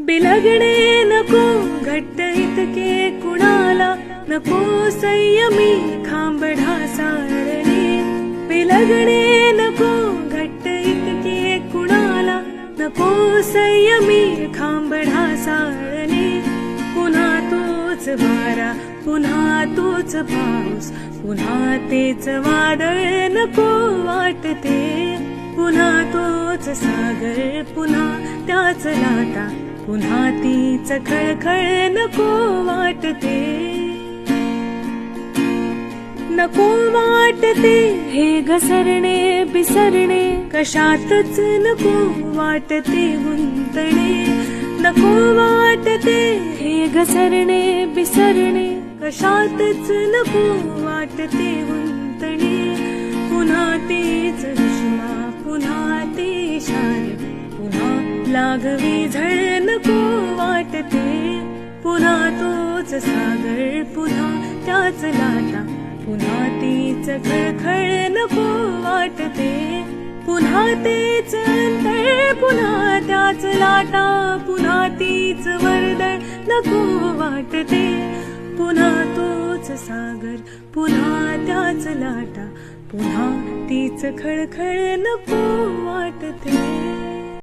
बिलगणे नको घट्ट इतके कुणाला, नको संयमी खांब ढासाळणे. बिलगणे नको घट्ट इतके कुणाला, नको संयमी खांब ढासाळणे. पुन्हा तोच वारा, पुन्हा तोच पाऊस, पुन्हा तेच वादळ नको वाटते. पुन्हा तोच सागर, पुन्हा त्याच लाटा, पुन्हा तीच खळखळ नको वाटते. नको वाटते हे घसरणे बिसरणे, कशातच नको वाटते गुंतणे. नको वाटते हे घसरणे बिसरणे, कशातच नको वाटते गुंतणे. पुन्हा तेच उष्मा, पुन्हा ते इशारे, पुन्हा लागवी झळ नको वाटते. पुन्हा तोच सागर, पुन्हा त्याच लाटा, पुन्हा तीच खळखळ नको वाटते. पुन्हा तेच अंतळ, पुन्हा त्याच लाटा, पुन्हा तीच वर्दळ नको वाटते. पुन्हा तोच सागर, पुन्हा त्याच लाटा, पुन्हा तीच खळखळ नको वाटते.